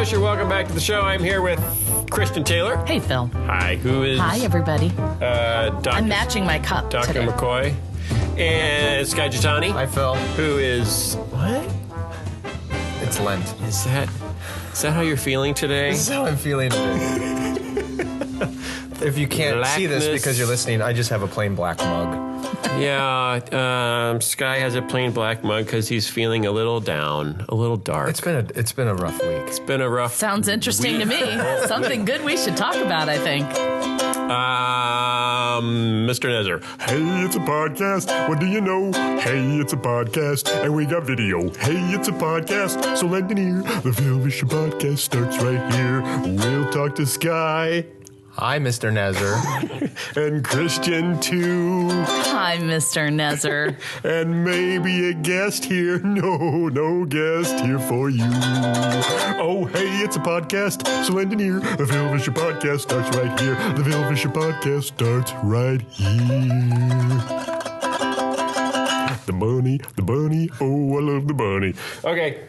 Vischer. Welcome back to the show. I'm here with Christian Taylor. Hey, Phil. Hi. Who is... Hi, everybody. I'm matching my cup Dr. today. McCoy. And Skye. Hi, Phil. Who is... What? It's Lent. Is that how you're feeling today? This is how I'm feeling today. If you can't see this because you're listening, I just have a plain black mug. Yeah, Skye has a plain black mug because he's feeling a little down, a little dark. It's been a rough week. It's been a rough Sounds interesting to me. Something good we should talk about, I think. Mr. Nezer. Hey, it's a podcast. What do you know? Hey, it's a podcast. And we got video. Hey, it's a podcast. So lend an ear. The Phil Vischer podcast starts right here. We'll talk to Skye. Hi, Mr. Nezer. And Christian, too. Hi, Mr. Nezer. And maybe a guest here. No guest here for you. Oh, hey, it's a podcast. So lend an ear. The Phil Vischer podcast starts right here. The Phil Vischer podcast starts right here. The bunny. Oh, I love the bunny. Okay.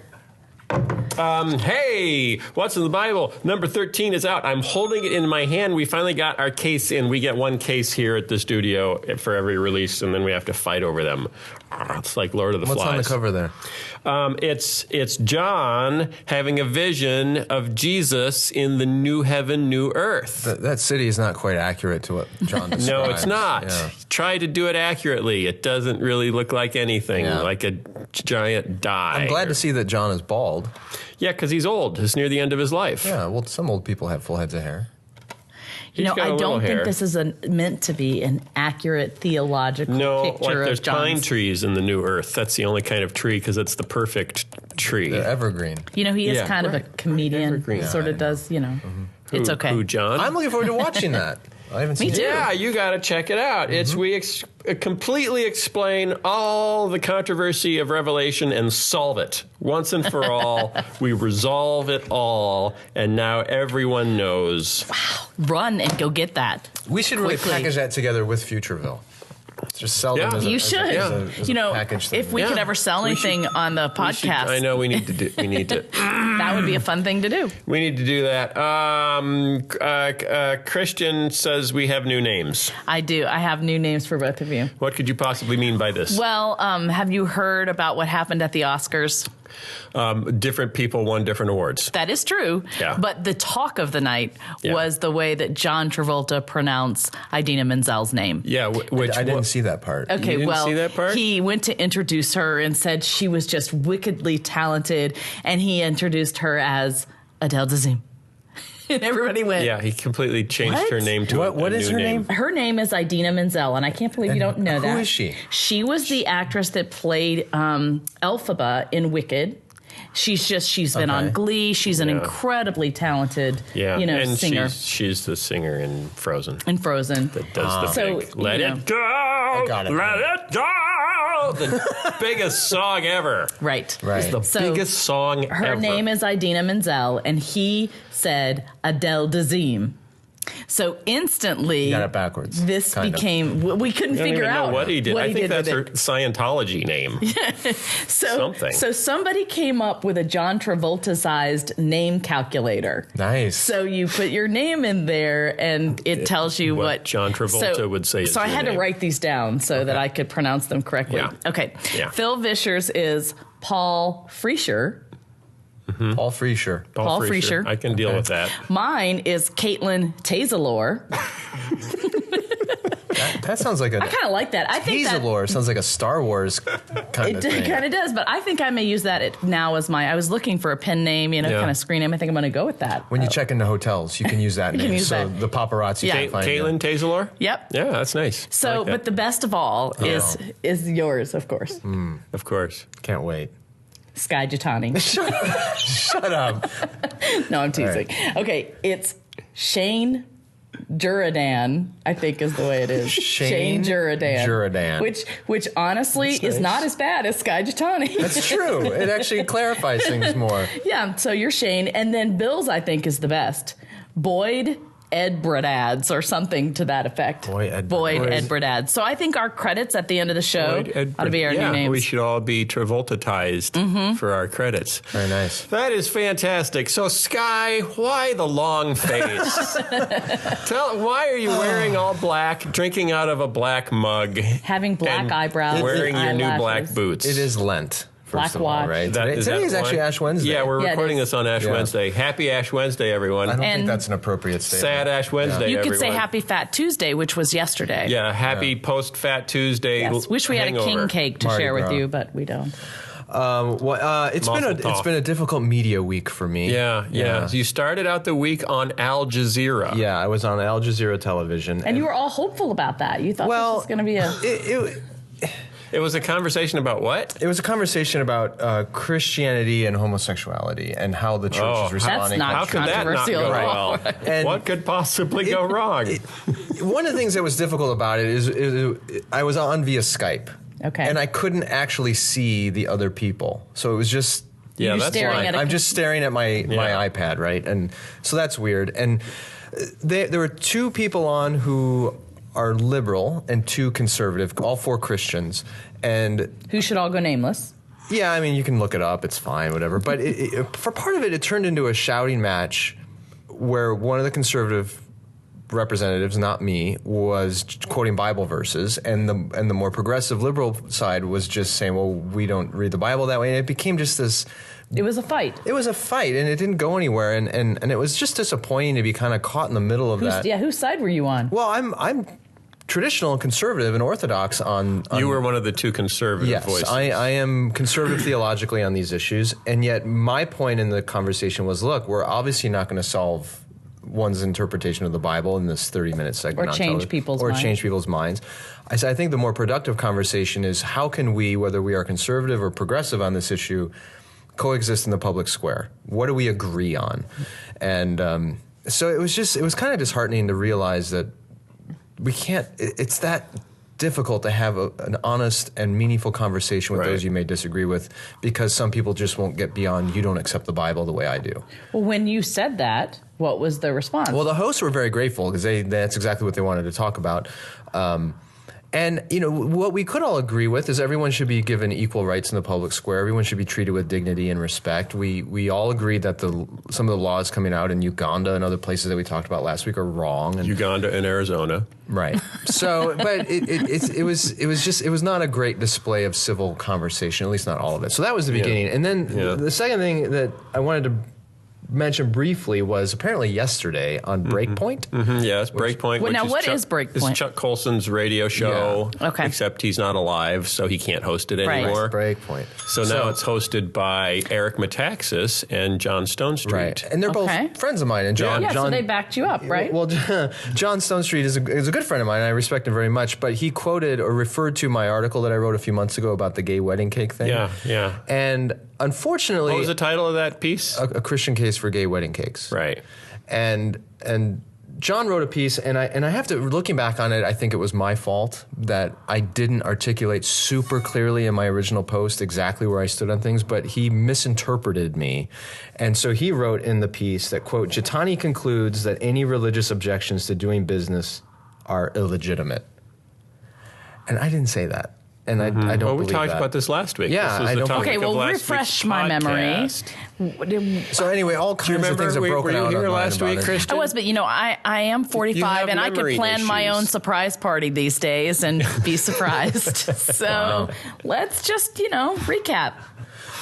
Hey, what's in the Bible? Number 13 is out. I'm holding it in my hand. We finally got our case in. We get one case here at the studio for every release, and then we have to fight over them. It's like Lord of the Flies. What's on the cover there? It's John having a vision of Jesus in the new heaven, new earth. That city is not quite accurate to what John describes. No, it's not. Yeah. Try to do it accurately. It doesn't really look like anything, like a giant die. I'm glad to see that John is bald. Yeah, because he's old. It's near the end of his life. Yeah, well, some old people have full heads of hair. You know, I don't think this is meant to be an accurate theological picture there's of John's. pine trees in the new earth. That's the only kind of tree because it's the perfect tree. They're evergreen. You know, he is kind of a comedian. Evergreen. Sort of does, you know. It's okay. Who, John? I'm looking forward to watching that. I haven't seen it. Yeah, you got to check it out. We completely explain all the controversy of Revelation and solve it once and for all. We resolve it all, and now everyone knows. Wow. Run and go get that. We should really package that together with Futureville. Just sell them as a, you should. as a package thing. If we could ever sell anything on the podcast. I know we need to. That would be a fun thing to do. We need to do that. Christian says we have new names. I do. I have new names for both of you. What could you possibly mean by this? Well, have you heard about what happened at the Oscars? Different people won different awards. That is true. Yeah. But the talk of the night was the way that John Travolta pronounced Idina Menzel's name. Yeah, which I didn't see that part. Okay, you didn't see that part? He went to introduce her and said she was just wickedly talented, and he introduced her as Adele Dazeem. And everybody went. Yeah, he completely changed her name to what is her name? Her name is Idina Menzel, and I can't believe you don't know that. Who is she? She was the actress that played Elphaba in Wicked. She's been on Glee. She's an incredibly talented, and singer. She's the singer in Frozen. That does the big, let it go, let it go. The biggest song ever. Right. It's the biggest song ever. Her name is Idina Menzel, and he said Adele Dazeem. So instantly, you got it backwards. This became we couldn't figure out what he did. I think that's her Scientology name. So somebody came up with a John Travolta-sized name calculator. Nice. So you put your name in there, and it tells you what John Travolta would say. So I had to write these down so that I could pronounce them correctly. Yeah. Okay. Yeah. Phil Vischer's is Paul Vischer. Mm-hmm. Paul Vischer. Paul Vischer. I can deal with that. Mine is Caitlin Tazelor. That sounds like I kind of like that. I think Tazelor sounds like a Star Wars kind of thing. It kind of does, but I think I may use that now as I was looking for a pen name, kind of screen name. I think I'm going to go with that. When you check into hotels, you can use that name. The paparazzi can find Caitlin Tazelor? Yep. Yeah, that's nice. So, but the best of all is yours, of course. Of course. Can't wait. Skye Jitani. Shut up. No, I'm teasing. Right. Okay, it's Shane Juridan, I think is the way it is. Shane Juridan. Which honestly is not as bad as Skye Jitani. That's true. It actually clarifies things more. Yeah, so you're Shane. And then Bill's, I think, is the best. Boyd Edbred ads or something to that effect. Boyd Edbred ads. So I think our credits at the end of the show ought to be our new names. We should all be Travoltatized for our credits. Very nice. That is fantastic. So, Skye, why the long face? Why are you wearing all black, drinking out of a black mug? Having black eyebrows. Wearing your new eyelashes. black boots. It is Lent. Black watch. Right? Today is actually Ash Wednesday. Yeah, we're recording it this on Ash Wednesday. Happy Ash Wednesday, everyone. I don't think that's an appropriate statement. Sad Ash Wednesday, You everyone. could say Happy Fat Tuesday, which was yesterday. Yeah, happy post-Fat Tuesday. Yes. Wish we had a king cake to Mardi share with Gras. you, but we don't. It's been a difficult media week for me. Yeah. So you started out the week on Al Jazeera. Yeah, I was on Al Jazeera television. And you were all hopeful about that. You thought this was going to be a... It was a conversation about what? It was a conversation about Christianity and homosexuality and how the church is responding. That's not How could that not controversial go at all. well? And what could possibly go wrong? One of the things that was difficult about it is I was on via Skype. Okay. And I couldn't actually see the other people. So it was just... Yeah, that's staring why. at I'm just staring at my iPad, right? And so that's weird. And there were two people on who are liberal and two conservative, all four Christians. And Who should all go nameless? yeah, I mean, you can look it up. It's fine, whatever. But for part of it, it turned into a shouting match where one of the conservative representatives, not me, was quoting Bible verses, and the more progressive liberal side was just saying, well, we don't read the Bible that way. And it became just this... It was a fight. It was a fight, and it didn't go anywhere, and it was just disappointing to be kind of caught in the middle of that. Yeah, whose side were you on? Well, I'm traditional and conservative and orthodox on You were one of the two conservative voices. Yes, I am conservative theologically on these issues, and yet my point in the conversation was, look, we're obviously not going to solve one's interpretation of the Bible in this 30-minute segment. Or change people's minds. I think the more productive conversation is how can we, whether we are conservative or progressive on this issue, coexist in the public square? What do we agree on? And so it was kind of disheartening to realize that we can't, it's that difficult to have an honest and meaningful conversation with those you may disagree with, because some people just won't get beyond, you don't accept the Bible the way I do. Well, when you said that, what was the response? Well, the hosts were very grateful because that's exactly what they wanted to talk about. And, you know, what we could all agree with is everyone should be given equal rights in the public square. Everyone should be treated with dignity and respect. We all agree that some of the laws coming out in Uganda and other places that we talked about last week are wrong. And Uganda and Arizona. Right. So, but it was not a great display of civil conversation, at least not all of it. So that was the beginning. And then the second thing that I wanted to mention briefly was apparently yesterday on Breakpoint. Yes, Breakpoint. Well, now, what is Breakpoint? It's Chuck Colson's radio show. Yeah. Okay. Except he's not alive, so he can't host it anymore. Breakpoint. So now it's hosted by Eric Metaxas and John Stonestreet. Right. And they're both friends of mine. And John, so they backed you up, right? Well, John Stonestreet is a good friend of mine, and I respect him very much, but he quoted or referred to my article that I wrote a few months ago about the gay wedding cake thing. Yeah. And unfortunately... What was the title of that piece? A Christian Case for Gay Wedding Cakes. Right. And John wrote a piece, and I have to, looking back on it, I think it was my fault that I didn't articulate super clearly in my original post exactly where I stood on things, but he misinterpreted me. And so he wrote in the piece that, quote, Jitani concludes that any religious objections to doing business are illegitimate. And I didn't say that. And I don't believe that. Well, we talked about this last week. Yeah, this was I the don't topic Okay, well, of last refresh week's my memory. podcast. So anyway, all kinds of things have broken were out you here online last about week, it. Christian? I was, but I am 45 and I could memory plan my issues. own surprise party these days and be surprised. So let's just, recap.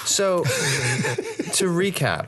So to recap,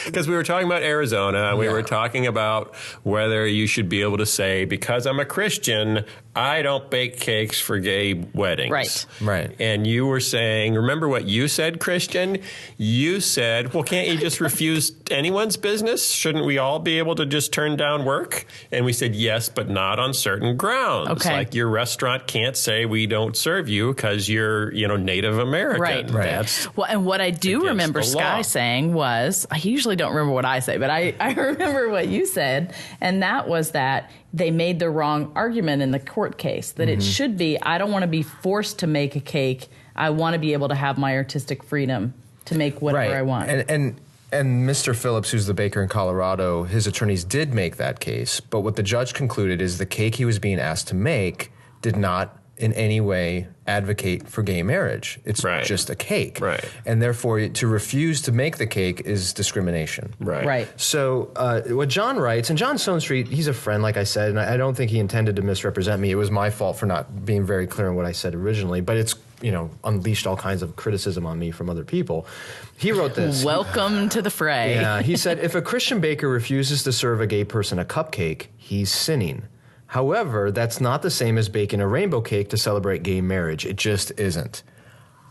Because we were talking about Arizona, and we were talking about whether you should be able to say, because I'm a Christian, I don't bake cakes for gay weddings. Right. And you were saying, remember what you said, Christian? You said, well, can't you just refuse anyone's business? Shouldn't we all be able to just turn down work? And we said, yes, but not on certain grounds. Okay. Like your restaurant can't say we don't serve you because you're, Native American. Right. That's Well, and what I do against remember the law. Skye saying was, I usually don't remember what I say, but I remember what you said, and that was that they made the wrong argument in the court case, that it should be, I don't want to be forced to make a cake. I want to be able to have my artistic freedom to make whatever I want. And And Mr. Phillips, who's the baker in Colorado, his attorneys did make that case. But what the judge concluded is the cake he was being asked to make did not in any way advocate for gay marriage. It's just a cake. Right. And therefore, to refuse to make the cake is discrimination. Right. So what John writes, and John Stonestreet, he's a friend, like I said, and I don't think he intended to misrepresent me. It was my fault for not being very clear on what I said originally, but it's, unleashed all kinds of criticism on me from other people. He wrote this. Welcome to the fray. Yeah, he said, if a Christian baker refuses to serve a gay person a cupcake, he's sinning. However, that's not the same as baking a rainbow cake to celebrate gay marriage. It just isn't.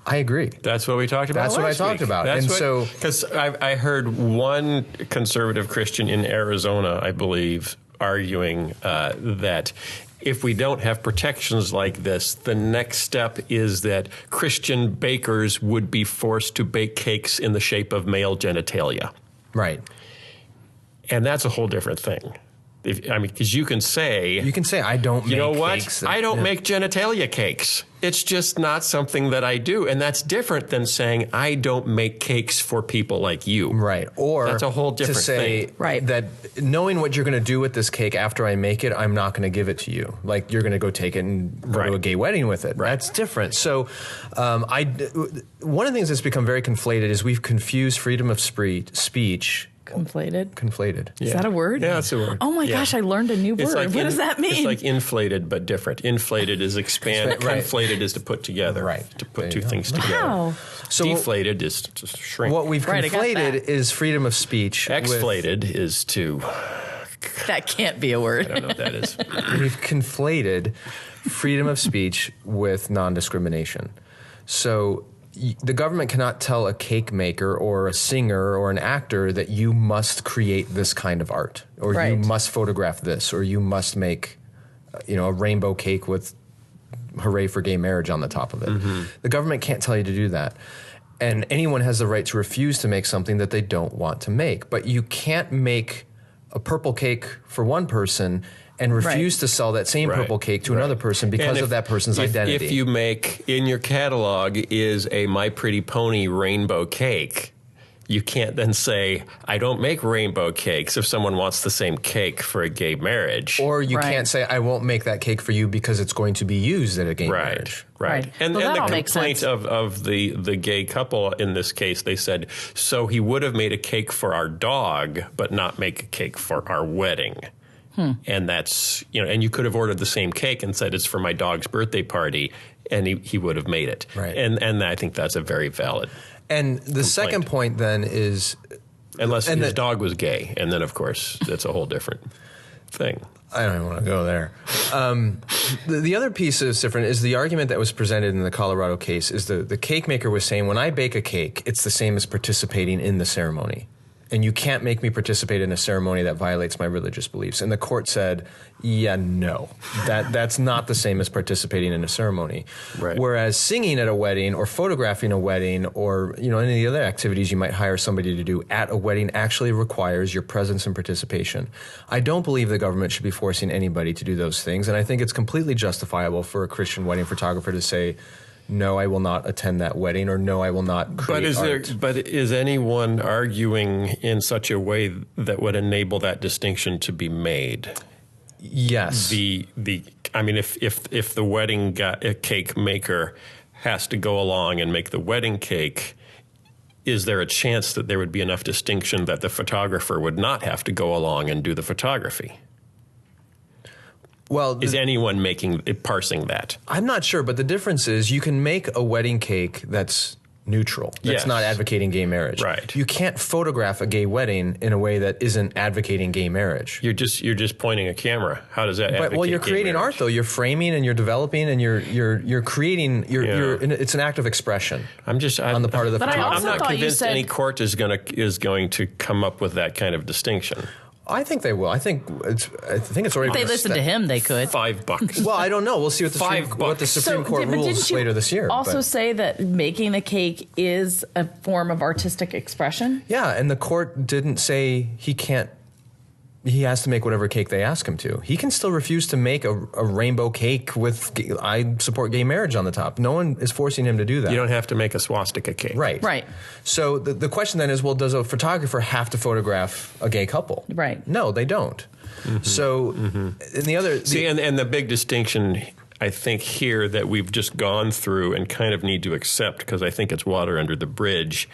I agree. That's what we talked about. That's what I talked about. Because I heard one conservative Christian in Arizona, I believe, arguing that if we don't have protections like this, the next step is that Christian bakers would be forced to bake cakes in the shape of male genitalia. Right. And that's a whole different thing. Because you can say, I don't make cakes. I don't make genitalia cakes. It's just not something that I do. And that's different than saying, I don't make cakes for people like you. Right. Or that's a whole different to say thing. That knowing what you're going to do with this cake after I make it, I'm not going to give it to you. Like you're going to go take it and go to a gay wedding with it. Right. That's different. So one of the things that's become very conflated is we've confused freedom of speech. Conflated. Is that a word? Yeah, that's a word. Oh my gosh, I learned a new word. What does that mean? It's like inflated, but different. Inflated is expand. Conflated is to put together. Right. To put two things together. Wow. So deflated is to shrink. What we've conflated is freedom of speech. Exflated is to... That can't be a word. I don't know what that is. We've conflated freedom of speech with non-discrimination. So... the government cannot tell a cake maker or a singer or an actor that you must create this kind of art, or you must photograph this, or you must make, a rainbow cake with "Hooray for Gay Marriage" on the top of it. Mm-hmm. The government can't tell you to do that. And anyone has the right to refuse to make something that they don't want to make. But you can't make a purple cake for one person and refuse to sell that same purple cake to another person because of that person's identity. If you make, in your catalog is a My Pretty Pony rainbow cake, you can't then say, I don't make rainbow cakes if someone wants the same cake for a gay marriage. Or you can't say, I won't make that cake for you because it's going to be used at a gay marriage. Right. And the complaint of the gay couple in this case, they said, so he would have made a cake for our dog, but not make a cake for our wedding. And that's, and you could have ordered the same cake and said it's for my dog's birthday party, and he would have made it. Right. And I think that's a very valid And the complaint. Second point then is... unless his dog was gay, and then, of course, that's a whole different thing. I don't even want to go there. The other piece that's different is the argument that was presented in the Colorado case is the cake maker was saying, when I bake a cake, it's the same as participating in the ceremony. And you can't make me participate in a ceremony that violates my religious beliefs. And the court said, yeah, no, that's not the same as participating in a ceremony. Right. Whereas singing at a wedding or photographing a wedding or any of the other activities you might hire somebody to do at a wedding actually requires your presence and participation. I don't believe the government should be forcing anybody to do those things. And I think it's completely justifiable for a Christian wedding photographer to say, no, I will not attend that wedding, or no, I will not create art. But is anyone arguing in such a way that would enable that distinction to be made? Yes. If the wedding cake maker has to go along and make the wedding cake, is there a chance that there would be enough distinction that the photographer would not have to go along and do the photography? Well, is anyone parsing that? I'm not sure, but the difference is you can make a wedding cake that's neutral. That's not advocating gay marriage. Right. You can't photograph a gay wedding in a way that isn't advocating gay marriage. You're just pointing a camera. How does that advocate? Well, you're creating art though. You're framing and you're developing and you're creating. It's an act of expression. On the part of the photographer. I'm not convinced any court is going to come up with that kind of distinction. I think they will. I think it's already. If they listen to him, they could. $5. Well, I don't know. We'll see what the Supreme Court rules later this year. Also say that making a cake is a form of artistic expression? Yeah, and the court didn't say he can't he has to make whatever cake they ask him to. He can still refuse to make a rainbow cake with "I support gay marriage" on the top. No one is forcing him to do that. You don't have to make a swastika cake. Right. So the question then is, well, does a photographer have to photograph a gay couple? Right. No, they don't. Mm-hmm. So, and the other... and the big distinction, I think, here that we've just gone through and kind of need to accept, because I think it's water under the bridge,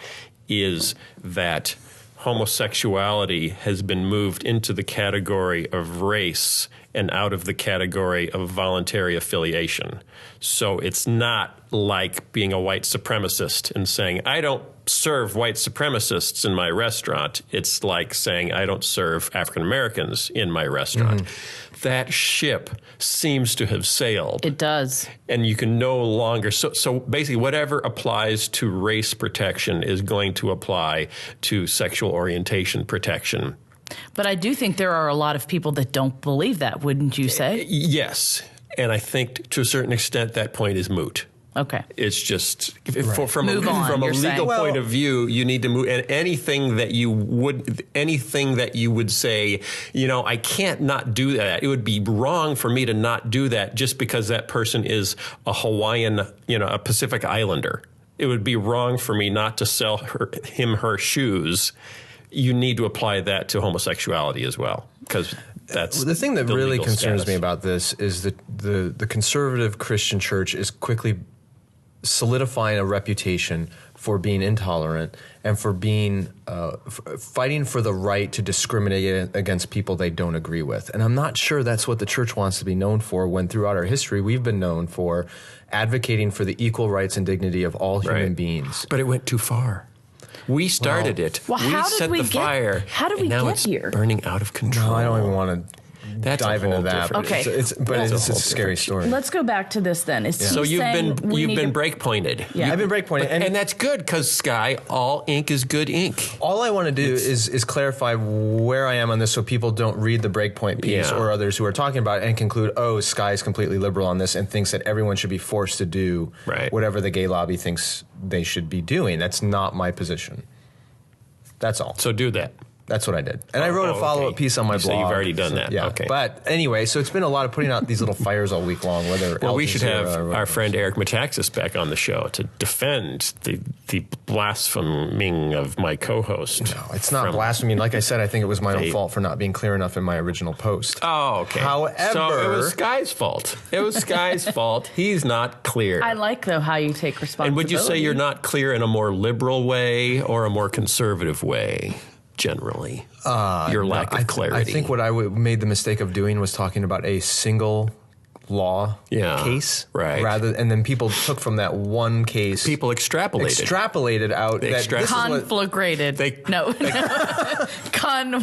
is that homosexuality has been moved into the category of race and out of the category of voluntary affiliation. So it's not like being a white supremacist and saying, I don't serve white supremacists in my restaurant. It's like saying, I don't serve African Americans in my restaurant. That ship seems to have sailed. It does. And you can no longer, so basically whatever applies to race protection is going to apply to sexual orientation protection. But I do think there are a lot of people that don't believe that, wouldn't you say? Yes. And I think to a certain extent that point is moot. Okay. It's just from Move a on, legal point of view, you need to move. And anything that you would say, I can't not do that. It would be wrong for me to not do that just because that person is a Hawaiian, a Pacific Islander. It would be wrong for me not to sell her shoes. You need to apply that to homosexuality as well, because that's the thing that really concerns status. me about this is that the conservative Christian church is quickly solidifying a reputation for being intolerant and for being fighting for the right to discriminate against people they don't agree with. And I'm not sure that's what the church wants to be known for, when throughout our history we've been known for advocating for the equal rights and dignity of all human beings. But it went too far. We started it. Well, we set the fire. How did we now get it's here? Burning out of control. No, I don't even want to dive into that. Okay. It's a scary story. Let's go back to this then. So you've been break pointed. Yeah. I've been break pointed, and that's good, because Skye, all ink is good ink. All I want to do is clarify where I am on this, so people don't read the breakpoint piece or others who are talking about it and conclude, oh, Skye is completely liberal on this and thinks that everyone should be forced to do whatever the gay lobby thinks they should be doing. That's not my position. That's all. So do that. That's what I did. And I wrote a follow-up piece on my blog. So you've already done that. Yeah. Okay. But anyway, so it's been a lot of putting out these little fires all week long. Well, we should have our friend Eric Metaxas back on the show to defend the blaspheming of my co-host. No, it's not blasphemy. Like I said, I think it was my own fault for not being clear enough in my original post. Oh, okay. However, so it was Skye's fault. It was Skye's fault. He's not clear. I like, though, how you take responsibility. And would you say you're not clear in a more liberal way or a more conservative way? Generally, your lack of clarity. I think what I made the mistake of doing was talking about a single law case, and then people took from that one case. People extrapolated out. Conflagrated.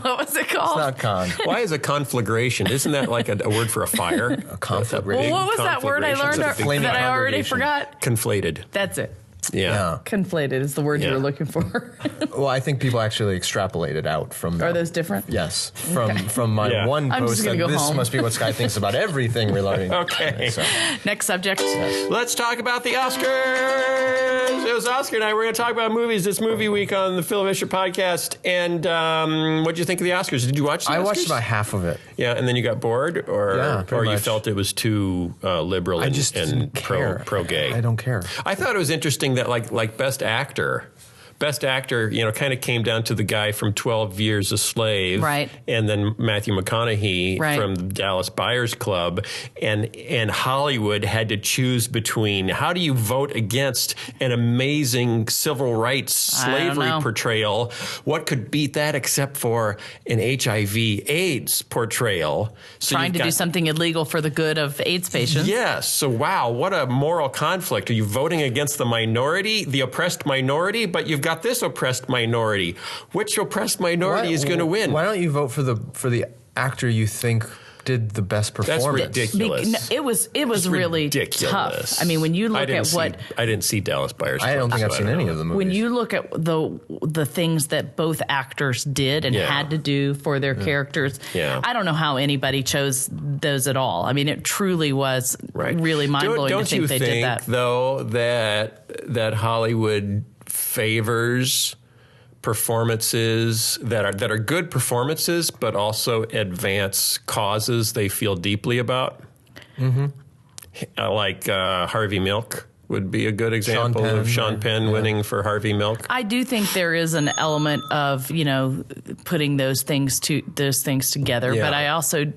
What was it called? It's not con. Why is a conflagration? Isn't that like a word for a fire? A conflagration. Well, what was that word I learned that I already forgot? Conflated. That's it. Yeah. Conflated is the word you were looking for. Well, I think people actually extrapolated out from that. Are those different? Yes. From my one I'm post just that go this home. must be what Skye thinks about everything relating. Okay. So. Next subject. Let's talk about the Oscars. It was Oscar night. We're going to talk about movies this movie week on the Phil Vischer podcast. And what did you think of the Oscars? Did you watch the Oscars? I watched about half of it. Yeah, and then you got bored? Or you much. felt it was too liberal and pro-gay? I don't care. I thought it was interesting that like Best Actor, kind of came down to the guy from 12 Years a Slave. Right. And then Matthew McConaughey from the Dallas Buyers Club. And Hollywood had to choose between, how do you vote against an amazing civil rights slavery portrayal? What could beat that except for an HIV/AIDS portrayal? So Trying to do something illegal for the good of AIDS patients. Yes. So, wow, what a moral conflict. Are you voting against the minority, the oppressed minority, but you've got this oppressed minority? Which oppressed minority is going to win? Why don't you vote for the actor you think did the best performance? That's ridiculous. It was really ridiculous. tough. I mean, when you look at what I didn't see Dallas Buyers Club. I don't think I've seen any of the movies. When you look at the things that both actors did and had to do for their characters, I don't know how anybody chose those at all. I mean, it truly was really mind-blowing to think they did that. Don't you think, though, that Hollywood favors performances that are good performances, but also advance causes they feel deeply about. Mm-hmm. Like Harvey Milk would be a good example of Sean Penn winning for Harvey Milk. I do think there is an element of, putting those things together, but I also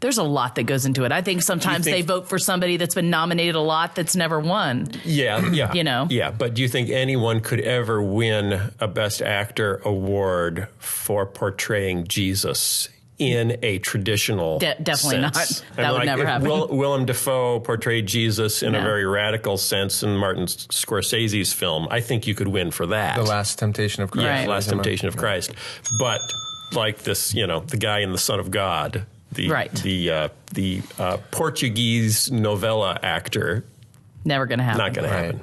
there's a lot that goes into it. I think sometimes they vote for somebody that's been nominated a lot that's never won. Yeah. Yeah, but do you think anyone could ever win a Best Actor award for portraying Jesus in a traditional definitely sense? not. That would never happen. Willem Dafoe portrayed Jesus in a very radical sense in Martin Scorsese's film. I think you could win for that. The Last Temptation of Christ. Yeah, Last Temptation of Christ. But like this, the guy in The Son of God, the Portuguese novella actor. Never going to happen. Not going to happen.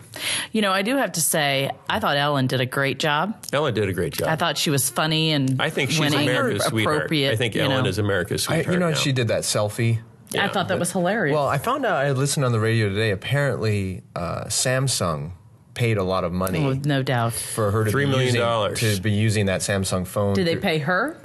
I do have to say, I thought Ellen did a great job. Ellen did a great job. I thought she was funny and I think she's America's sweetheart. I think Ellen is America's sweetheart. She did that selfie. Yeah, I thought that was hilarious. Well, I found out, I listened on the radio today, apparently Samsung paid a lot of money. No doubt. For her to $3 million to be using that Samsung phone. Did they pay her?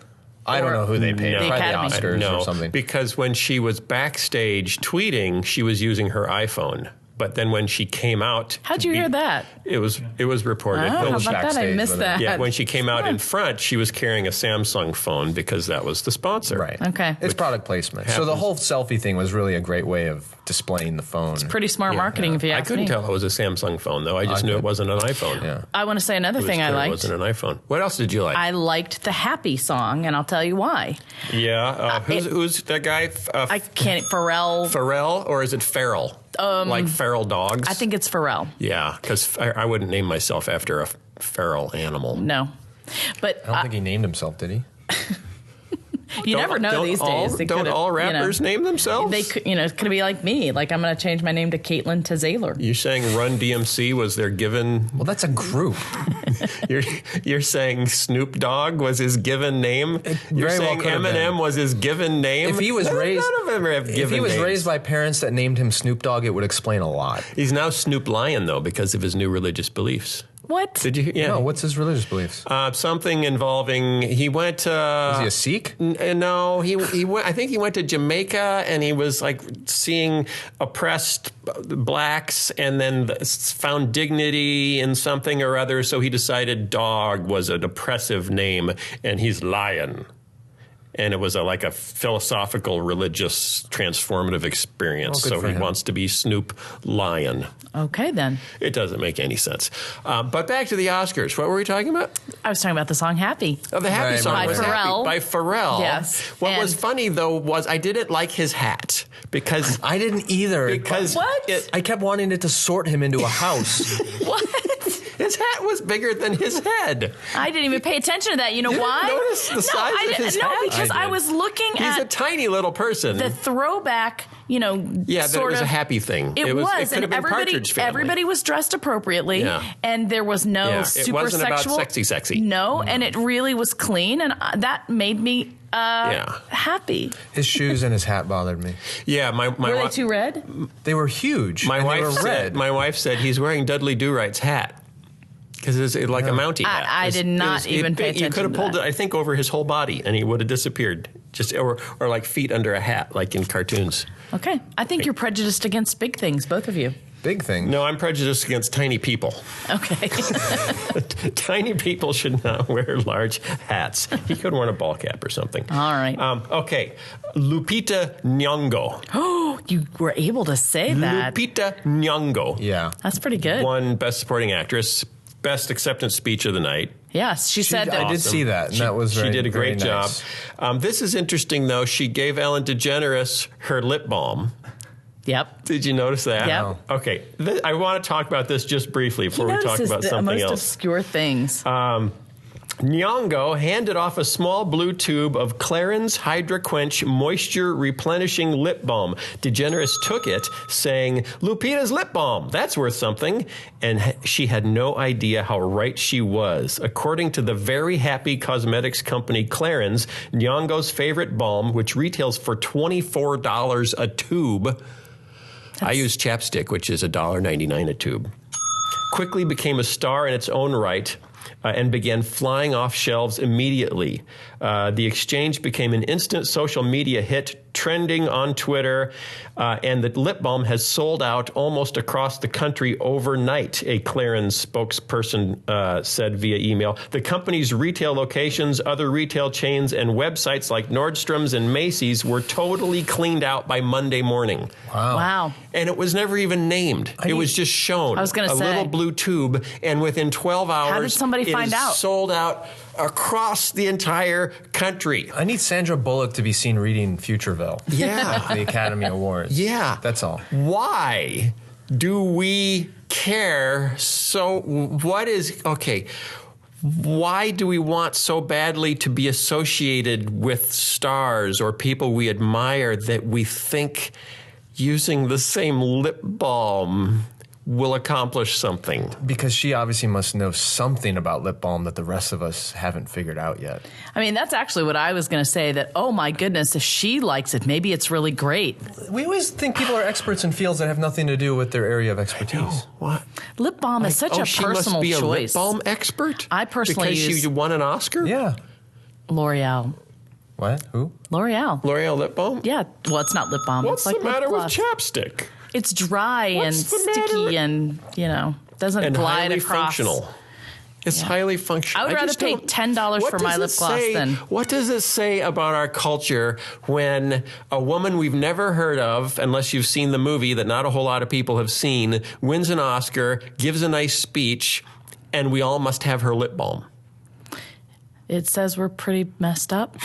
I don't know who they paid. The Academy. The Oscars or something. Because when she was backstage tweeting, she was using her iPhone. But then when she came out, how'd you hear that? It was reported. How about that? I missed that. Yeah, when she came out in front, she was carrying a Samsung phone because that was the sponsor. Right. Okay. It's product placement. So the whole selfie thing was really a great way of displaying the phone. It's pretty smart marketing, if you ask me. I couldn't tell it was a Samsung phone, though. I just knew it wasn't an iPhone. Yeah. I want to say another thing I liked. It wasn't an iPhone. What else did you like? I liked the Happy song, and I'll tell you why. Yeah. Who's that guy? I can't. Pharrell. Pharrell, or is it Feral? Like feral dogs? I think it's Pharrell. Yeah, because I wouldn't name myself after a feral animal. No. But I don't think he named himself, did he? You never know these days. Don't all rappers name themselves? They could, it could be like me. Like, I'm going to change my name to Caitlin Tazaler. You're saying Run DMC was their given? Well, that's a group. You're saying Snoop Dogg was his given name? You're saying Eminem was his given name? If he was raised, none of them have given if he was names. raised by parents that named him Snoop Dogg, it would explain a lot. He's now Snoop Lion, though, because of his new religious beliefs. What? Did you? Yeah. No, what's his religious beliefs? Something involving he went. Was he a Sikh? No, he went. I think he went to Jamaica and he was like seeing oppressed blacks and then found dignity in something or other. So he decided Dog was an oppressive name and he's Lion. And it was like a philosophical, religious, transformative experience. So he wants to be Snoop Lion. Okay, then. It doesn't make any sense. But back to the Oscars. What were we talking about? I was talking about the song Happy. Oh, the Happy song by was Pharrell. Happy. By Pharrell. Yes. What was funny, though, was I didn't like his hat. Because I didn't either. Because what? I kept wanting it to sort him into a house. What? His hat was bigger than his head. I didn't even pay attention to that. You know why? Notice the size of his hat? No, because I was looking He's a tiny little person. the throwback, Yeah, that it was a happy thing. It was. It could have been Partridge Family. Everybody was dressed appropriately, and there was no super it wasn't sexual. about sexy. No, and it really was clean, and that made me happy. His shoes and his hat bothered me. Yeah, my Were they too red? They were huge. My they were wife red. My wife said he's wearing Dudley Do-Right's hat. Because it's like a Mountie hat. I did not even pay attention. You could have pulled it, I think, over his whole body, and he would have disappeared. Just or like feet under a hat, like in cartoons. Okay, I think you're prejudiced against big things, both of you. Big thing. No, I'm prejudiced against tiny people. Okay. Tiny people should not wear large hats. He could have worn a ball cap or something. All right. Okay, Lupita Nyong'o. Oh, you were able to say that. Lupita Nyong'o. Yeah. That's pretty good. Won Best Supporting Actress, Best Acceptance Speech of the Night. Yes, she said that. I did see that, and that was She did a great job. Nice. This is interesting, though. She gave Ellen DeGeneres her lip balm. Yep. Did you notice that? Yep. Okay. I want to talk about this just briefly before we talk about something most else. obscure things. Nyong'o handed off a small blue tube of Clarins Hydra Quench Moisture Replenishing Lip Balm. DeGeneres took it, saying, "Lupita's lip balm, that's worth something." And she had no idea how right she was. According to the very happy cosmetics company Clarins, Nyong'o's favorite balm, which retails for $24 a tube. I use chapstick, which is $1.99 a tube. Quickly became a star in its own right. and began flying off shelves immediately. The exchange became an instant social media hit, trending on Twitter, and the lip balm has sold out almost across the country overnight, a Clarins spokesperson said via email. The company's retail locations, other retail chains, and websites like Nordstrom's and Macy's were totally cleaned out by Monday morning. Wow. And it was never even named. It was just shown. I was going to say. A little blue tube, and within 12 hours, how did somebody find out? Sold out across the entire country. I need Sandra Bullock to be seen reading Futureville. Yeah. The Academy Awards. Yeah. That's all. Why do we care so? Why do we want so badly to be associated with stars or people we admire that we think using the same lip balm will accomplish something? Because she obviously must know something about lip balm that the rest of us haven't figured out yet. I mean, that's actually what I was going to say, that, oh my goodness, if she likes it, maybe it's really great. We always think people are experts in fields that have nothing to do with their area of expertise. What? Lip balm is such a she personal must be choice. A lip balm expert? I personally because use she won an Oscar? Yeah. L'Oreal. What? Who? L'Oreal. L'Oreal lip balm? Yeah. Well, it's not lip balm. What's it's like the matter lip with gloss. chapstick? It's dry and What's the matter sticky with- and, doesn't And glide highly across. functional. It's highly functional. I would rather just pay don't- $10 What for my does lip it gloss say- than... What does it say about our culture when a woman we've never heard of, unless you've seen the movie that not a whole lot of people have seen, wins an Oscar, gives a nice speech, and we all must have her lip balm? It says we're pretty messed up.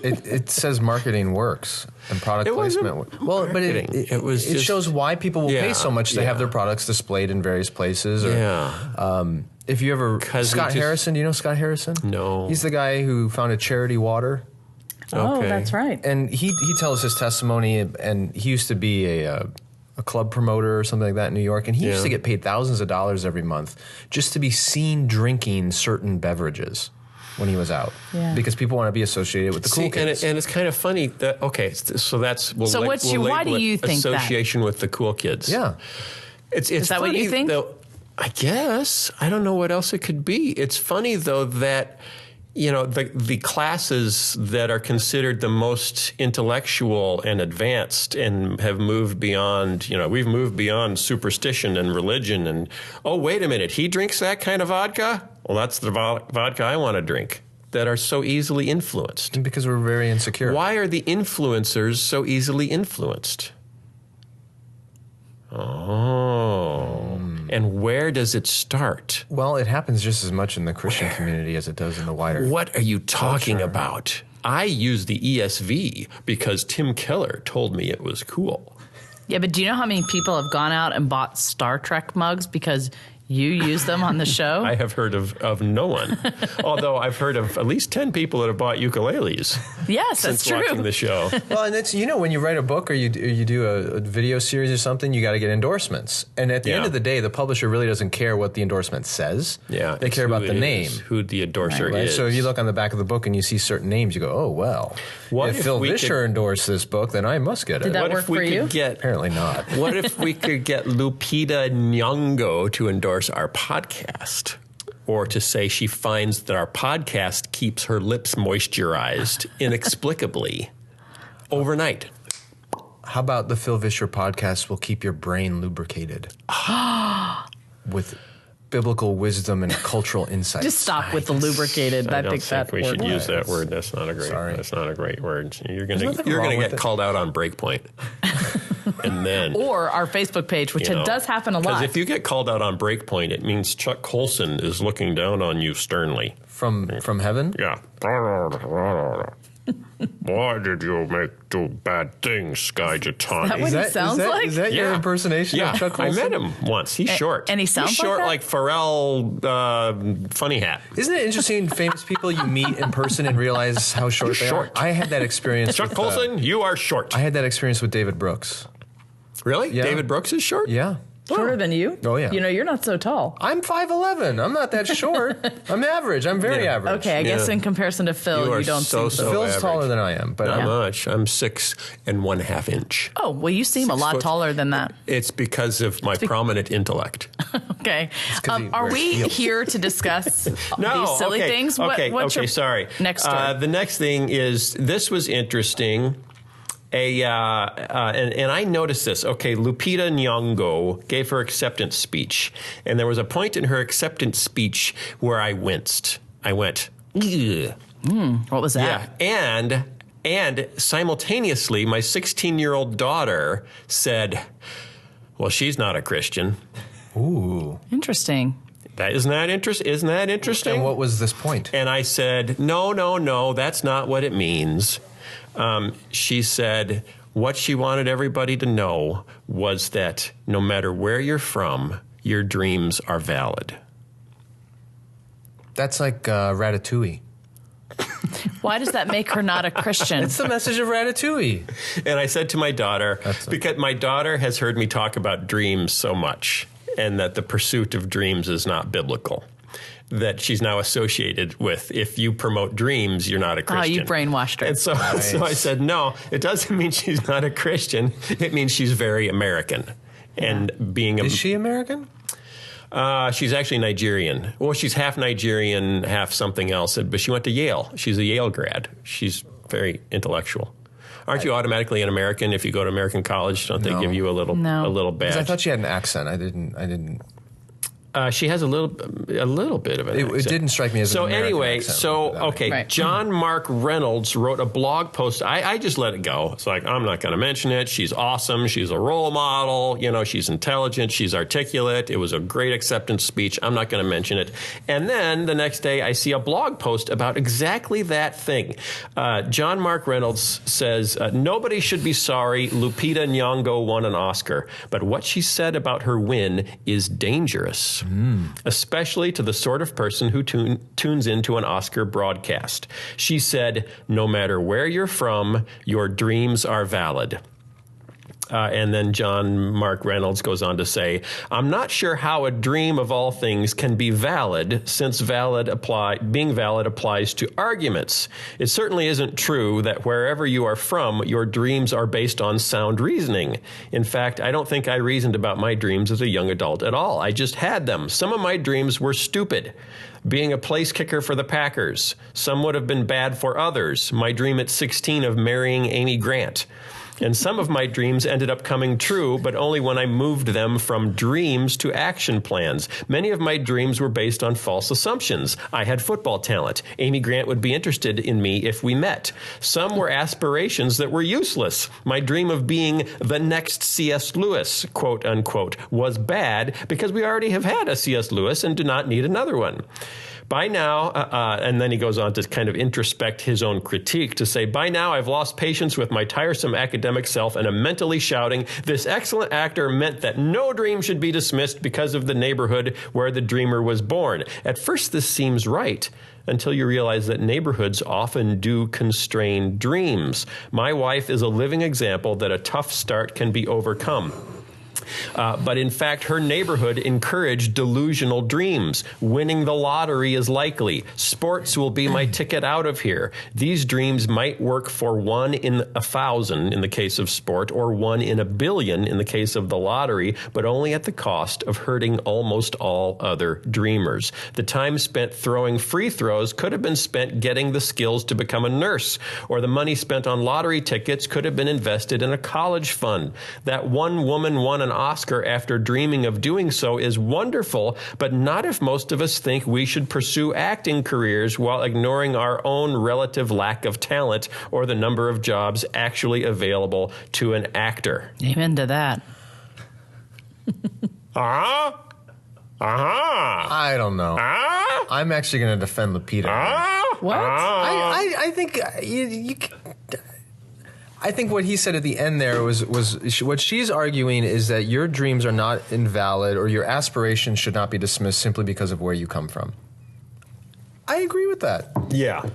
It says marketing works and product It wasn't placement works. Well, but It was it just- shows why people will pay Yeah, so much to have their products displayed in various places. Or, Yeah. If you ever... 'Cause we Scott just- Harrison, do you know Scott Harrison? No. He's the guy who founded Charity Water. Oh, Okay. that's right. And he tells his testimony, and he used to be a club promoter or something like that in New York, and he used Yeah. to get paid thousands of dollars every month just to be seen drinking certain beverages when he was out. Yeah. Because people want to be associated with the cool kids. And it's kind of funny that, so that's... So why do you think that? Association with the cool kids. Yeah. It's Is that what you funny, think? Though, I guess. I don't know what else it could be. It's funny, though, that, the classes that are considered the most intellectual and advanced and have moved beyond, we've moved beyond superstition and religion and, oh, wait a minute, he drinks that kind of vodka? Well, that's the vodka I want to drink, that are so easily influenced. Because we're very insecure. Why are the influencers so easily influenced? Oh. And where does it start? Well, it happens just as much in the Christian community as it does in the wider. What are you talking about? I use the ESV because Tim Keller told me it was cool. Yeah, but do you know how many people have gone out and bought Star Trek mugs because you use them on the show? I have heard of no one. Although I've heard of at least 10 people that have bought ukuleles Yes, that's since true. watching the show. Well, and it's, when you write a book or you do a video series or something, you got to get endorsements. And at the end of the day, the publisher really doesn't care what the endorsement says. Yeah, They it's care who about the it name. is, who the endorser Right? is. So if you look on the back of the book and you see certain names, you go, oh, well, What if if Phil we Vischer could- endorsed this book, then I must get it. Did that what work if we for could you? get Apparently not. What if we could get Lupita Nyong'o to endorse our podcast? Or to say she finds that our podcast keeps her lips moisturized inexplicably overnight. How about the Phil Vischer podcast will keep your brain lubricated with biblical wisdom and cultural insights? Just stop with the lubricated. I don't think that we should word use that works. word. That's not a great. Sorry. That's not a great word. You're There's gonna nothing wrong with get it. called out on Breakpoint, and then. Or our Facebook page, which it does happen a lot. Because if you get called out on Breakpoint, it means Chuck Colson is looking down on you sternly. From heaven? Yeah. Why did you make two bad things, Skye Jatani? that what he sounds like? Is that your Yeah. impersonation Yeah, of Chuck I Colson? met him once. He's short. and he sounds He's like short that? like Pharrell Funny Hat. Isn't it interesting, famous people you meet in person and realize how short You're they short. are? I had that experience. Chuck with, Colson, you are short. I had that experience with David Brooks. Really? Yeah. David Brooks is short? Yeah. Shorter than you? Oh, yeah. You're not so tall. I'm 5'11". I'm not that short. I'm average. I'm very average. Okay, I guess in comparison to Phil, you don't seem so. Phil's average. taller than I am, but Not much. I'm 6 1/2 inch. Oh, well, you seem a lot taller than that. It's because of my prominent intellect. Okay. he Are wears we heels. here to discuss these silly things? What's your sorry. next story? The next thing is, this was interesting. And I noticed this. Okay, Lupita Nyong'o gave her acceptance speech, and there was a point in her acceptance speech where I winced. I went, ugh. What was that? Yeah, and simultaneously, my 16-year-old daughter said, "Well, she's not a Christian." Ooh. Interesting. Isn't that interesting? And what was this point? And I said, no, that's not what it means. She said what she wanted everybody to know was that no matter where you're from, your dreams are valid. That's like Ratatouille. Why does that make her not a Christian? It's the message of Ratatouille. And I said to my daughter, because my daughter has heard me talk about dreams so much, and that the pursuit of dreams is not biblical, that she's now associated with, if you promote dreams, you're not a Christian. Oh, you brainwashed her. And so I said, no, it doesn't mean she's not a Christian. It means she's very American. And being Is she American? She's actually Nigerian. Well, she's half Nigerian, half something else, but she went to Yale. She's a Yale grad. She's very intellectual. Aren't you automatically an American if you go to American college? Don't they give you a little badge? Because I thought she had an accent. I didn't. She has a little bit of an accent. It didn't strike me as an American accent. Right. John Mark Reynolds wrote a blog post. I just let it go. It's like, I'm not going to mention it. She's awesome. She's a role model. She's intelligent. She's articulate. It was a great acceptance speech. I'm not going to mention it. And then the next day, I see a blog post about exactly that thing. John Mark Reynolds says, nobody should be sorry Lupita Nyong'o won an Oscar, but what she said about her win is dangerous. Especially to the sort of person who tunes into an Oscar broadcast. She said, no matter where you're from, your dreams are valid. And then John Mark Reynolds goes on to say, I'm not sure how a dream of all things can be valid, since being valid applies to arguments. It certainly isn't true that wherever you are from, your dreams are based on sound reasoning. In fact, I don't think I reasoned about my dreams as a young adult at all. I just had them. Some of my dreams were stupid. Being a place kicker for the Packers. Some would have been bad for others. My dream at 16 of marrying Amy Grant. And some of my dreams ended up coming true, but only when I moved them from dreams to action plans. Many of my dreams were based on false assumptions. I had football talent. Amy Grant would be interested in me if we met. Some were aspirations that were useless. My dream of being the next C.S. Lewis, quote unquote, was bad because we already have had a C.S. Lewis and do not need another one. By now, and then he goes on to kind of introspect his own critique to say, by now I've lost patience with my tiresome academic self and am mentally shouting, this excellent actor meant that no dream should be dismissed because of the neighborhood where the dreamer was born. At first this seems right, until you realize that neighborhoods often do constrain dreams. My wife is a living example that a tough start can be overcome. But in fact, her neighborhood encouraged delusional dreams. Winning the lottery is likely. Sports will be my ticket out of here. These dreams might work for 1 in 1,000 in the case of sport, or 1 in 1 billion in the case of the lottery, but only at the cost of hurting almost all other dreamers. The time spent throwing free throws could have been spent getting the skills to become a nurse, or the money spent on lottery tickets could have been invested in a college fund. That one woman won an Oscar after dreaming of doing so is wonderful, but not if most of us think we should pursue acting careers while ignoring our own relative lack of talent or the number of jobs actually available to an actor. Amen to that. I don't know. I'm actually going to defend Lupita. What? I think I think what he said at the end there was what she's arguing is that your dreams are not invalid, or your aspirations should not be dismissed simply because of where you come from. I agree with that. Yeah.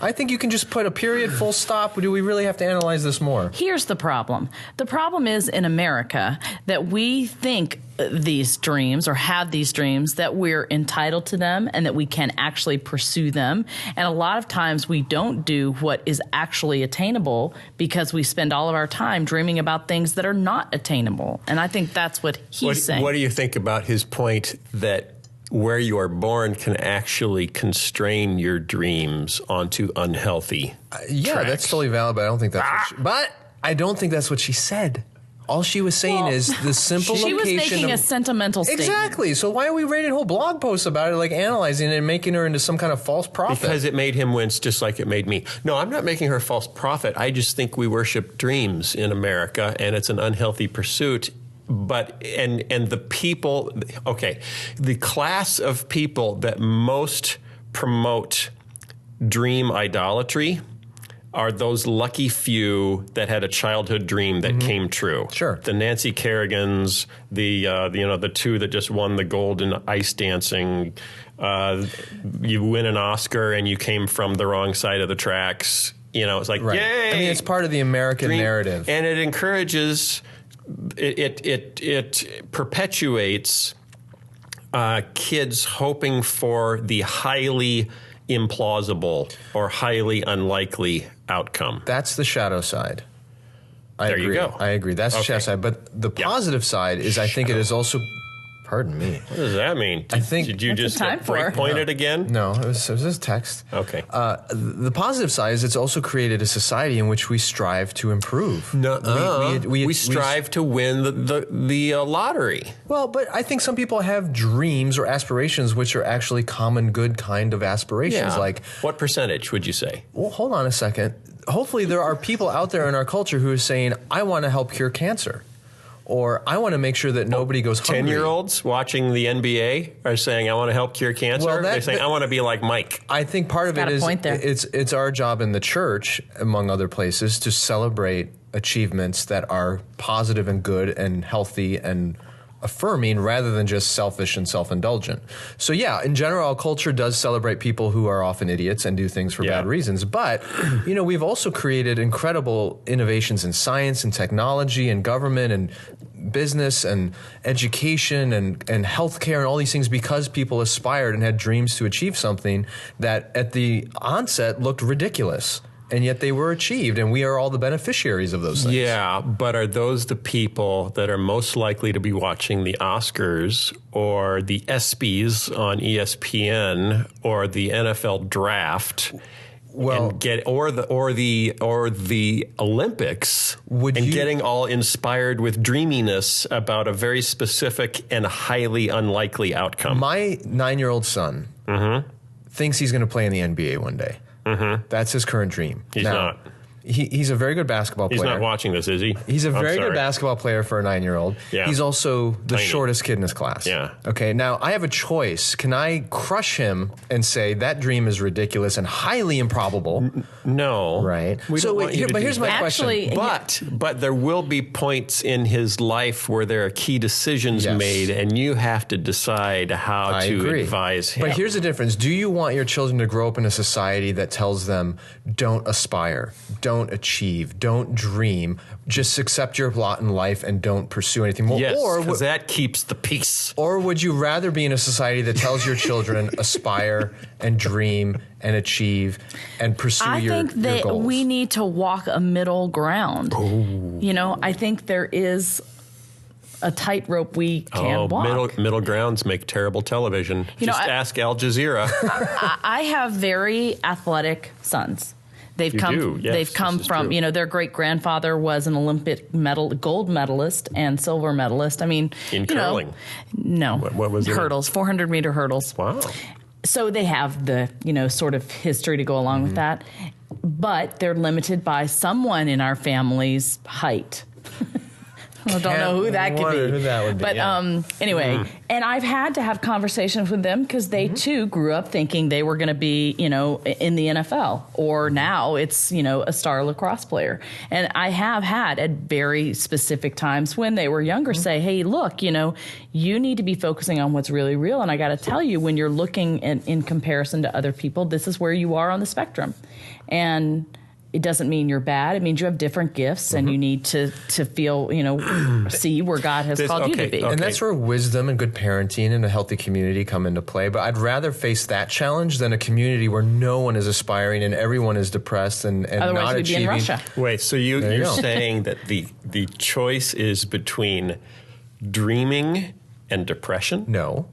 I think you can just put a period, full stop. Do we really have to analyze this more? Here's the problem. The problem is in America that we think these dreams or have these dreams that we're entitled to them and that we can actually pursue them. And a lot of times we don't do what is actually attainable because we spend all of our time dreaming about things that are not attainable. And I think that's what he's saying. What do you think about his point that where you are born can actually constrain your dreams onto unhealthy tracks? That's totally valid, but I don't think that's but I don't think that's what she said. All she was saying is the simple she location. was making a sentimental statement. Exactly. So why are we writing whole blog posts about it, like analyzing it and making her into some kind of false prophet? Because it made him wince just like it made me. No, I'm not making her a false prophet. I just think we worship dreams in America, and it's an unhealthy pursuit. But and the people, okay, the class of people that most promote dream idolatry are those lucky few that had a childhood dream that came true. Sure. The Nancy Kerrigans, the two that just won the gold in ice dancing. You win an Oscar and you came from the wrong side of the tracks. It's like, yay! I mean, it's part of the American narrative. And it encourages... It perpetuates kids hoping for the highly implausible or highly unlikely outcome. That's the shadow side. There you go. I agree. That's the shadow side. But the positive side is I think it is also... Pardon me. What does that mean? Did you just breakpoint it again? No, it was just text. Okay. The positive side is it's also created a society in which we strive to improve. We strive to win the lottery. Well, but I think some people have dreams or aspirations which are actually common good kind of aspirations. Yeah. Like, what percentage would you say? Well, hold on a second. Hopefully there are people out there in our culture who are saying, I want to help cure cancer. Or I want to make sure that nobody goes hungry. 10-year-olds watching the NBA are saying, I want to help cure cancer. Well, they're saying, I want to be like Mike. I think part of it is it's our job in the church, among other places, to celebrate achievements that are positive and good and healthy and affirming rather than just selfish and self-indulgent. So yeah, in general, our culture does celebrate people who are often idiots and do things for bad reasons. But, we've also created incredible innovations in science and technology and government and business and education and healthcare and all these things because people aspired and had dreams to achieve something that at the onset looked ridiculous. And yet they were achieved, and we are all the beneficiaries of those things. Yeah, but are those the people that are most likely to be watching the Oscars or the ESPYs on ESPN or the NFL draft? Well, or the Olympics, getting all inspired with dreaminess about a very specific and highly unlikely outcome. My 9-year-old son thinks he's going to play in the NBA one day. That's his current dream. He's not. He's a very good basketball player. He's not watching this, is he? He's a very good basketball player for a 9-year-old. Yeah. He's also the shortest kid in his class. Yeah. Okay, now I have a choice. Can I crush him and say that dream is ridiculous and highly improbable? No. Right. But here's my question. But there will be points in his life where there are key decisions made, and you have to decide how to advise him. But here's the difference. Do you want your children to grow up in a society that tells them, don't aspire, don't achieve, don't dream, just accept your lot in life and don't pursue anything more? Yes, because that keeps the peace. Or would you rather be in a society that tells your children aspire and dream and achieve and pursue your goals? I think that we need to walk a middle ground. Ooh. I think there is a tightrope we can't walk. Middle grounds make terrible television. Ask Al Jazeera. I have very athletic sons. They've come from, their great grandfather was an Olympic gold medalist and silver medalist. I mean, in curling? No. What was it? Hurdles, 400-meter hurdles. Wow. So they have the, sort of history to go along with that. But they're limited by someone in our family's height. I don't know who that could be. Who that would be, but anyway, and I've had to have conversations with them because they too grew up thinking they were going to be, in the NFL, or now it's, a star lacrosse player. And I have had at very specific times when they were younger say, hey, look, you need to be focusing on what's really real. And I got to tell you, when you're looking in comparison to other people, this is where you are on the spectrum. And it doesn't mean you're bad. It means you have different gifts, and you need to feel, see where God has called you to be. And that's where wisdom and good parenting and a healthy community come into play. But I'd rather face that challenge than a community where no one is aspiring and everyone is depressed and Otherwise not we'd achieving. Be in Russia. Wait, so you're saying that the choice is between dreaming and depression? No.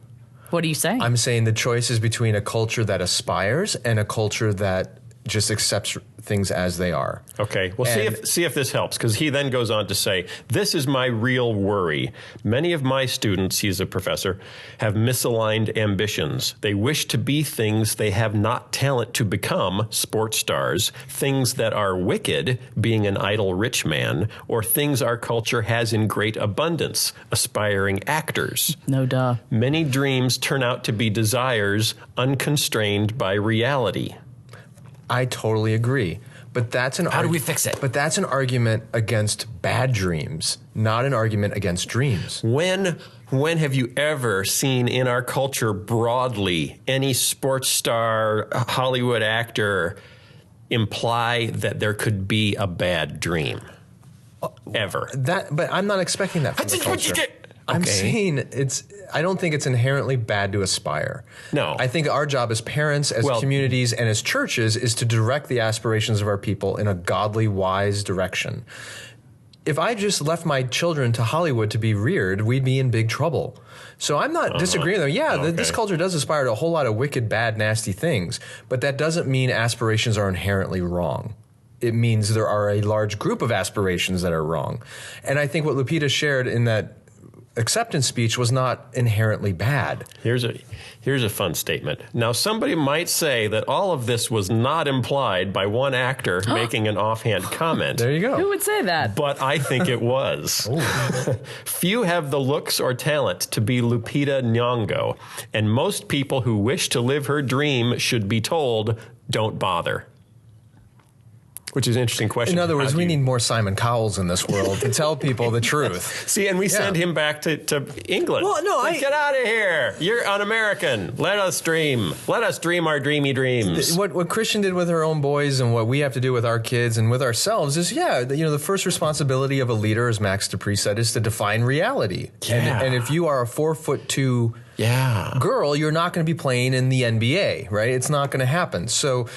What are you saying? I'm saying the choice is between a culture that aspires and a culture that just accepts things as they are. Okay. Well, see if this helps, because he then goes on to say, this is my real worry. Many of my students, he's a professor, have misaligned ambitions. They wish to be things they have not talent to become, sports stars, things that are wicked, being an idle rich man, or things our culture has in great abundance, aspiring actors. No duh. Many dreams turn out to be desires unconstrained by reality. I totally agree. But that's How do we fix it? But that's an argument against bad dreams, not an argument against dreams. When have you ever seen in our culture broadly any sports star, Hollywood actor imply that there could be a bad dream? Ever. But I'm not expecting that from the culture. I'm saying I don't think it's inherently bad to aspire. No. I think our job as parents, as communities, and as churches is to direct the aspirations of our people in a godly, wise direction. If I just left my children to Hollywood to be reared, we'd be in big trouble. So I'm not disagreeing with them. Yeah, this culture does aspire to a whole lot of wicked, bad, nasty things, but that doesn't mean aspirations are inherently wrong. It means there are a large group of aspirations that are wrong. And I think what Lupita shared in that acceptance speech was not inherently bad. Here's a fun statement. Now, somebody might say that all of this was not implied by one actor making an offhand comment. There you go. Who would say that? But I think it was. Few have the looks or talent to be Lupita Nyong'o, and most people who wish to live her dream should be told, don't bother. Which is an interesting question. In other words, we need more Simon Cowells in this world to tell people the truth. See, and we send him back to England. Well, no, get out of here. You're un-American. Let us dream. Let us dream our dreamy dreams. What Christian did with her own boys and what we have to do with our kids and with ourselves is, the first responsibility of a leader, as Max Dupree said, is to define reality. Yeah. And if you are a 4'2" girl, you're not going to be playing in the NBA, right? It's not going to happen. So,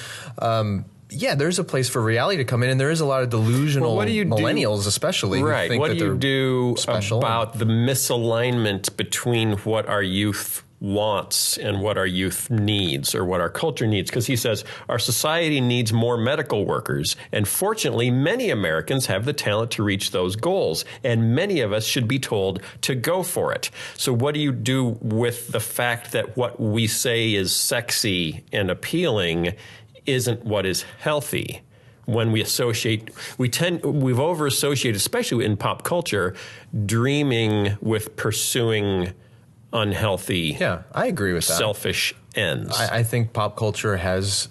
there's a place for reality to come in, and there is a lot of delusional millennials, especially. Right. Who think what do you do about the misalignment between what our youth wants and what our youth needs, or what our culture needs? Because he says our society needs more medical workers, and fortunately, many Americans have the talent to reach those goals, and many of us should be told to go for it. So what do you do with the fact that what we say is sexy and appealing isn't what is healthy? When we we've over-associated, especially in pop culture, dreaming with pursuing unhealthy, I agree with that. Selfish ends. I think pop culture has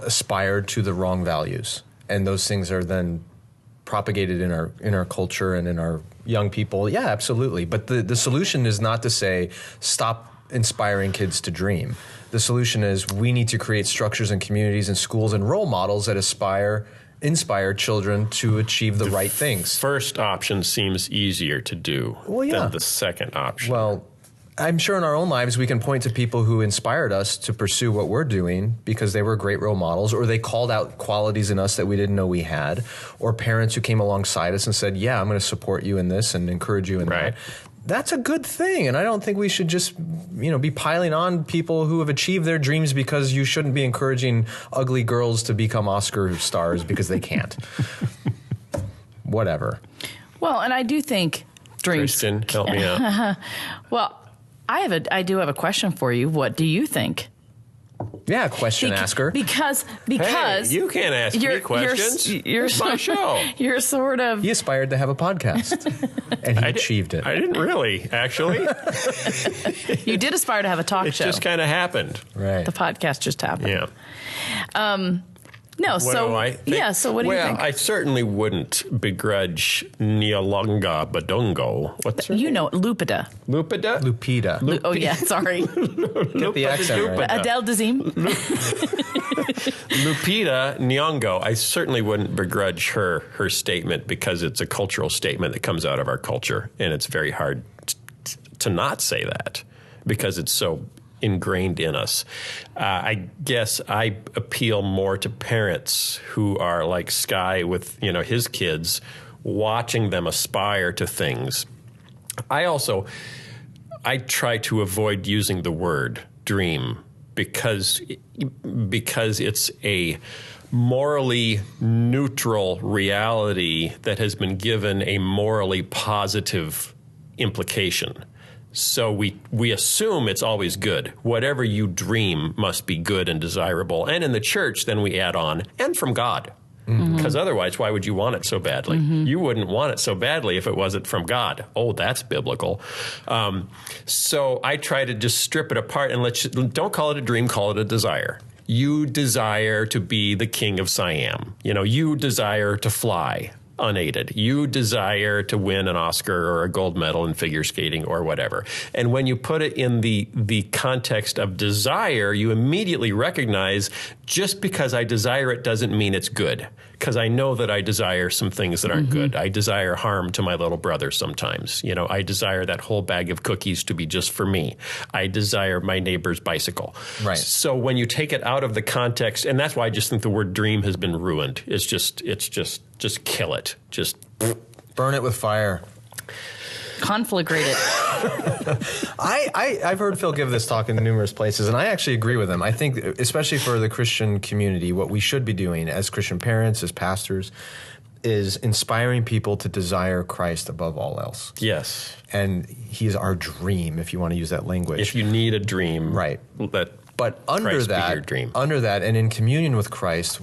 aspired to the wrong values, and those things are then propagated in our culture and in our young people. Yeah, absolutely. But the solution is not to say stop inspiring kids to dream. The solution is we need to create structures and communities and schools and role models that inspire children to achieve the right things. First option seems easier to do than the second option. Well, I'm sure in our own lives we can point to people who inspired us to pursue what we're doing because they were great role models, or they called out qualities in us that we didn't know we had, or parents who came alongside us and said, yeah, I'm going to support you in this and encourage you in that. That's a good thing, and I don't think we should just, be piling on people who have achieved their dreams, because you shouldn't be encouraging ugly girls to become Oscar stars because they can't. Whatever. Well, and I do think dreams. Kristen, help me out. Well, I do have a question for you. What do you think? Yeah, question asker. Because Hey, you can't ask me questions. It's my show. You're sort of... He aspired to have a podcast, and he achieved it. I didn't really, actually. You did aspire to have a talk show. It just kind of happened. Right. The podcast just happened. Yeah. No, What so do I think? yeah, so what do you think? Well, I certainly wouldn't begrudge Nyalonga Badongo. What's her You name? know, Lupita. Lupita? Lupita. Oh yeah, sorry. Get the accent right. Adele Dazeem. Lupita Nyong'o, I certainly wouldn't begrudge her statement because it's a cultural statement that comes out of our culture, and it's very hard to not say that because it's so ingrained in us. I guess I appeal more to parents who are like Skye with his kids, watching them aspire to things. I try to avoid using the word dream because it's a morally neutral reality that has been given a morally positive implication. So we assume it's always good. Whatever you dream must be good and desirable. And in the church, then we add on, and from God. Because otherwise, why would you want it so badly? You wouldn't want it so badly if it wasn't from God. Oh, that's biblical. So I try to just strip it apart and don't call it a dream, call it a desire. You desire to be the king of Siam. You desire to fly unaided. You desire to win an Oscar or a gold medal in figure skating or whatever. And when you put it in the context of desire, you immediately recognize just because I desire it doesn't mean it's good. Because I know that I desire some things that aren't good. I desire harm to my little brother sometimes. I desire that whole bag of cookies to be just for me. I desire my neighbor's bicycle. Right. So when you take it out of the context, and that's why I just think the word dream has been ruined. It's just kill it. Just burn it with fire. Conflagrate it. I've heard Phil give this talk in numerous places, and I actually agree with him. I think, especially for the Christian community, what we should be doing as Christian parents, as pastors, is inspiring people to desire Christ above all else. yes. And he is our dream, if you want to use that language. If you need a dream, Right. But under Christ be that, your dream. and in communion with Christ,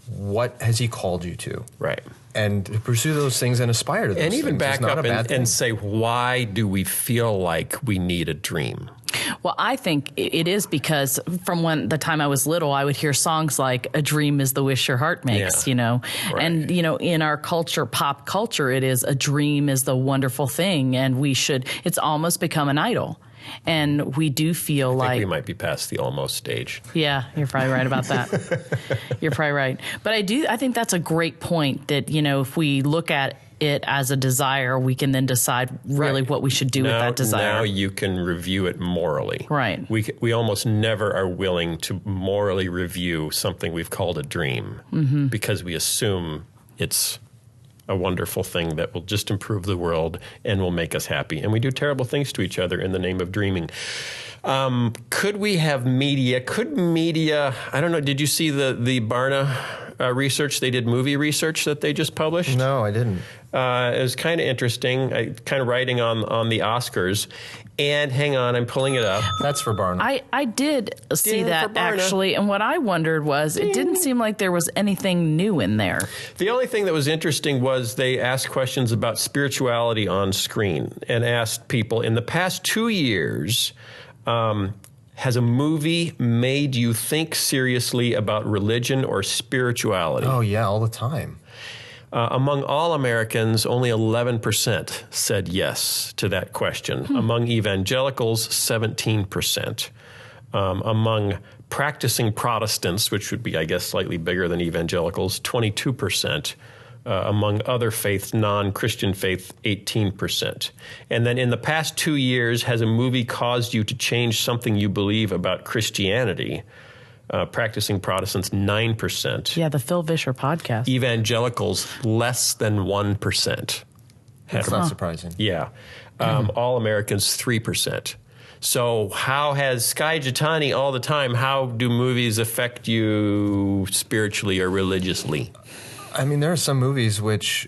what has he called you to? Right. And to pursue those things and aspire to those And even things back is not up a bad thing. and say, why do we feel like we need a dream? Well, I think it is because from the time I was little, I would hear songs like "A Dream Is the Wish Your Heart Makes," Right. And in our culture, pop culture, it is a dream is the wonderful thing, and it's almost become an idol. And we do feel I think like we might be past the almost stage. Yeah, you're probably right about that. You're probably right. But I think that's a great point that, if we look at it as a desire, we can then decide really what we should do with that desire. Now you can review it morally. Right. We almost never are willing to morally review something we've called a dream because we assume it's a wonderful thing that will just improve the world and will make us happy. And we do terrible things to each other in the name of dreaming. Could we have media? Could media, I don't know, did you see the Barna research? They did movie research that they just published. No, I didn't. It was kind of interesting, kind of writing on the Oscars. And hang on, I'm pulling it up. That's for Barna. I did see Ding that for Barna. actually, and what I wondered was it didn't seem like there was anything new in there. The only thing that was interesting was they asked questions about spirituality on screen and asked people, in the past 2 years, has a movie made you think seriously about religion or spirituality? Oh, yeah, all the time. Among all Americans, only 11% said yes to that question. Among evangelicals, 17%. Among practicing Protestants, which would be, I guess, slightly bigger than evangelicals, 22%. Among other faiths, non-Christian faith, 18%. And then in the past 2 years, has a movie caused you to change something you believe about Christianity? Practicing Protestants, 9%. Yeah, the Phil Vischer podcast. Evangelicals, less than 1%. That's not surprising. Yeah. All Americans, 3%. So how has Skye Jitani all the time, how do movies affect you spiritually or religiously? I mean, there are some movies which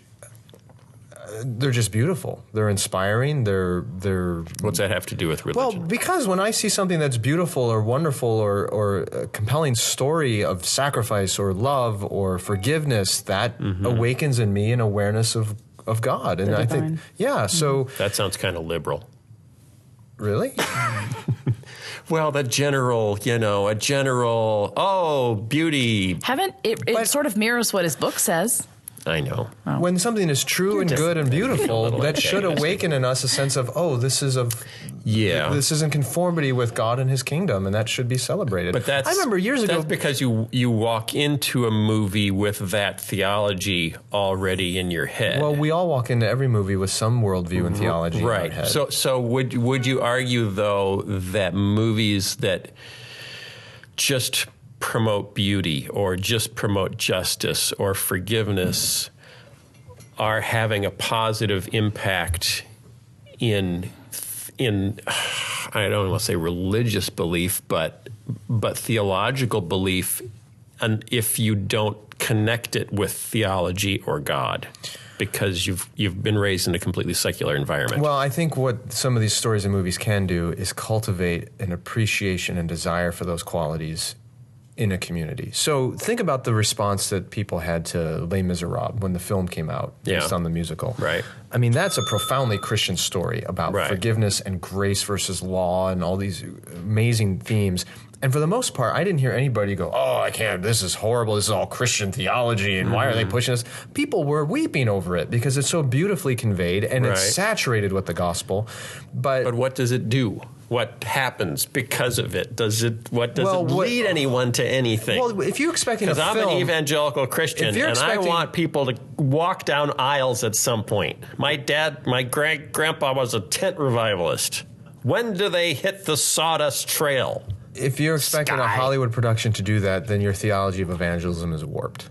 they're just beautiful. They're inspiring. They're. What's that have to do with religion? Well, because when I see something that's beautiful or wonderful or a compelling story of sacrifice or love or forgiveness, that awakens in me an awareness of God. And I think, so. That sounds kind of liberal. Really? Well, the general, beauty. It sort of mirrors what his book says. I know. Oh. When something is true and good and beautiful, that should awaken in us a sense of, this is this is in conformity with God and His kingdom, and that should be celebrated. But I remember years ago. That's because you walk into a movie with that theology already in your head. Well, we all walk into every movie with some worldview and theology in our head. So would you argue, though, that movies that just promote beauty or just promote justice or forgiveness are having a positive impact in I don't want to say religious belief, but theological belief, and if you don't connect it with theology or God, because you've been raised in a completely secular environment? Well, I think what some of these stories and movies can do is cultivate an appreciation and desire for those qualities in a community. So think about the response that people had to Les Miserables when the film came out based on the musical. Right. I mean, that's a profoundly Christian story about forgiveness and grace versus law and all these amazing themes. And for the most part, I didn't hear anybody go, I can't, this is horrible, this is all Christian theology, and why are they pushing this? People were weeping over it because it's so beautifully conveyed and it's saturated with the gospel. But what does it do? What happens because of it? Does it lead anyone to anything? Well, if you're expecting a film... Because I'm an evangelical Christian, and I want people to walk down aisles at some point. My grandpa was a tent revivalist. When do they hit the sawdust trail? If you're expecting a Hollywood production to do that, then your theology of evangelism is warped.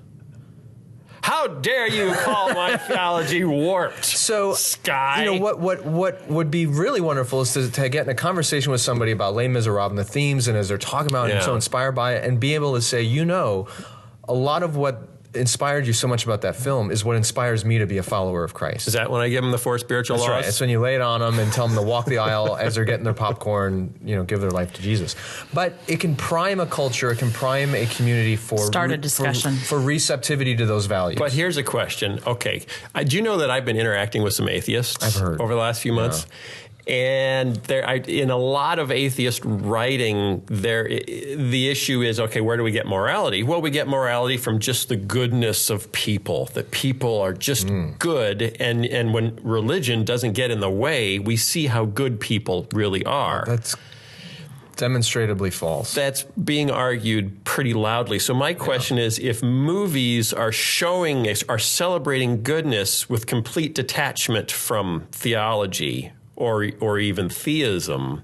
How dare you call my theology warped? So, Skye. What would be really wonderful is to get in a conversation with somebody about Les Miserables and the themes, and as they're talking about it and so inspired by it, and be able to say, a lot of what inspired you so much about that film is what inspires me to be a follower of Christ. Is that when I give them the 4 spiritual laws? That's right. It's when you lay it on them and tell them to walk the aisle as they're getting their popcorn, give their life to Jesus. But it can prime a culture, it can prime a community for receptivity to those values. But here's a question. Okay. Do you know that I've been interacting with some atheists I've heard. over the last few months? And in a lot of atheist writing, the issue is, okay, where do we get morality? Well, we get morality from just the goodness of people, that people are just good. And when religion doesn't get in the way, we see how good people really are. That's demonstrably false. That's being argued pretty loudly. So my question is, if movies are celebrating goodness with complete detachment from theology, or even theism,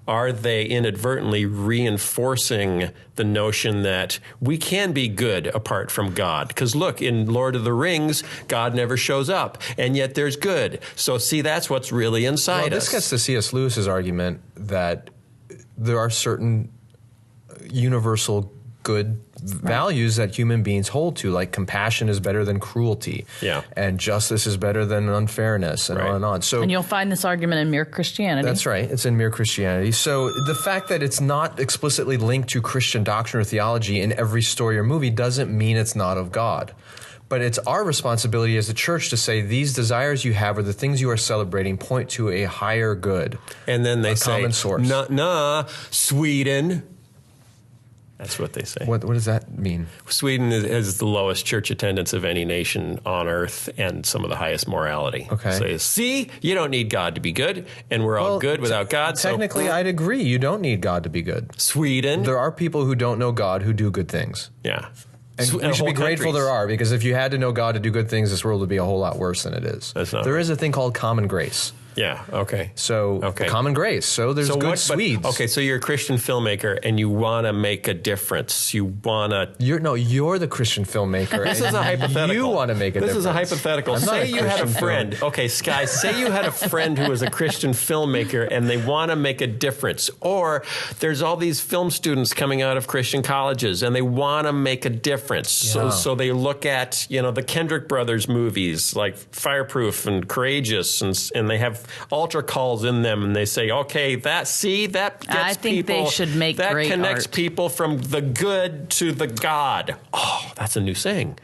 are they inadvertently reinforcing the notion that we can be good apart from God? Because look, in Lord of the Rings, God never shows up, and yet there's good. So see, that's what's really inside us. This gets to C.S. Lewis's argument that there are certain universal good values that human beings hold to, like compassion is better than cruelty, and justice is better than unfairness, and on and on. So, and you'll find this argument in Mere Christianity. That's right. It's in Mere Christianity. So the fact that it's not explicitly linked to Christian doctrine or theology in every story or movie doesn't mean it's not of God. But it's our responsibility as a church to say these desires you have or the things you are celebrating point to a higher good. And then they say, common source. Sweden. That's what they say. What does that mean? Sweden has the lowest church attendance of any nation on earth and some of the highest morality. Okay. So see, you don't need God to be good, and we're all good without God. Technically, I'd agree. You don't need God to be good. Sweden. There are people who don't know God who do good things. Yeah. And we should be grateful there are, because if you had to know God to do good things, this world would be a whole lot worse than it is. That's not There is a thing called common grace. Yeah. Okay. So the common grace. So there's good Swedes. Okay. So you're a Christian filmmaker and you want to make a difference. You want to. You're the Christian filmmaker. This is a hypothetical. You want to make a difference. This is a hypothetical. Say you had a friend. Okay, Skye. Say you had a friend who was a Christian filmmaker and they want to make a difference. Or there's all these film students coming out of Christian colleges and they want to make a difference. Yeah. So they look at the Kendrick Brothers movies like Fireproof and Courageous, and they have altar calls in them, and they say, okay, that gets I think people, they should make that great connects art. people from the good to the God. Oh, that's a new saying.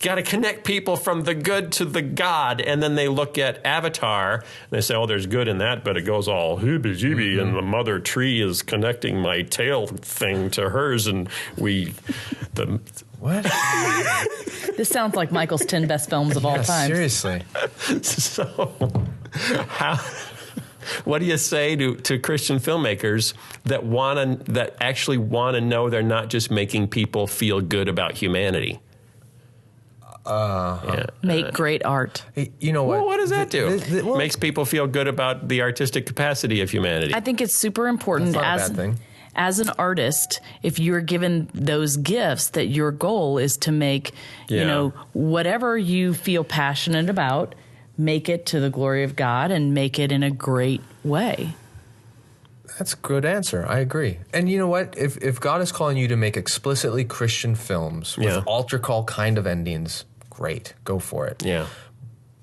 Got to connect people from the good to the God. And then they look at Avatar and they say, oh, there's good in that, but it goes all heebie-jeebie and the mother tree is connecting my tail thing to hers. And what? This sounds like Michael's 10 best films of all time. Seriously. So what do you say to Christian filmmakers that actually want to know they're not just making people feel good about humanity? Make great art. Hey, you know what? Well, what does that do? Makes people feel good about the artistic capacity of humanity. I think it's super important as an artist, if you're given those gifts, that your goal is to make, whatever you feel passionate about, make it to the glory of God and make it in a great way. That's a good answer. I agree. And you know what? If God is calling you to make explicitly Christian films with altar call kind of endings, great. Go for it. Yeah.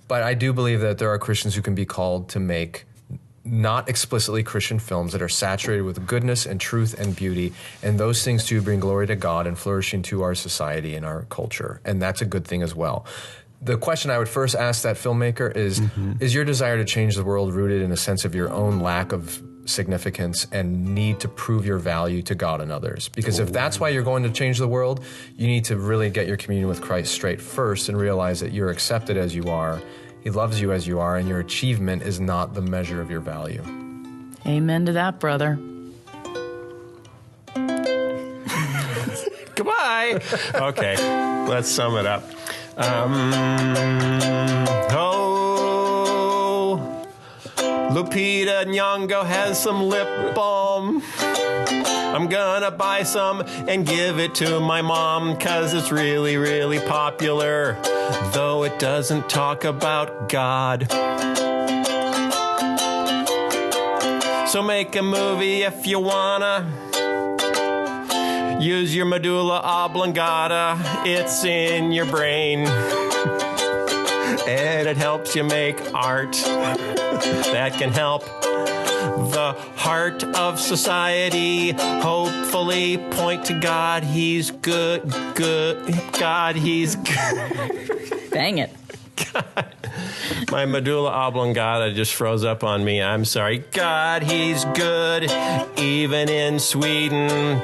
But I do believe that there are Christians who can be called to make not explicitly Christian films that are saturated with goodness and truth and beauty. And those things too bring glory to God and flourishing to our society and our culture. And that's a good thing as well. The question I would first ask that filmmaker is your desire to change the world rooted in a sense of your own lack of significance and need to prove your value to God and others? Because if that's why you're going to change the world, you need to really get your communion with Christ straight first and realize that you're accepted as you are. He loves you as you are, and your achievement is not the measure of your value. Amen to that, brother. Goodbye. Okay, let's sum it up. Lupita Nyong'o has some lip balm. I'm gonna buy some and give it to my mom, 'cause it's really, really popular, though it doesn't talk about God. So make a movie if you wanna. Use your medulla oblongata. It's in your brain. And it helps you make art that can help the heart of society. Hopefully point to God. He's good. God, he's good. Dang it. God. My medulla oblongata just froze up on me. I'm sorry. God, he's good, even in Sweden.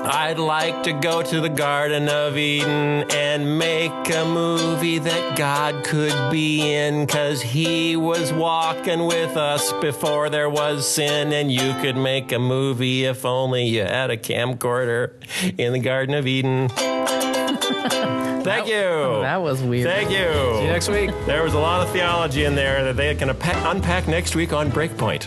I'd like to go to the Garden of Eden and make a movie that God could be in, 'cause he was walking with us before there was sin, and you could make a movie if only you had a camcorder in the Garden of Eden. Thank you. That was weird. Thank you. See you next week. There was a lot of theology in there that they can unpack next week on Breakpoint.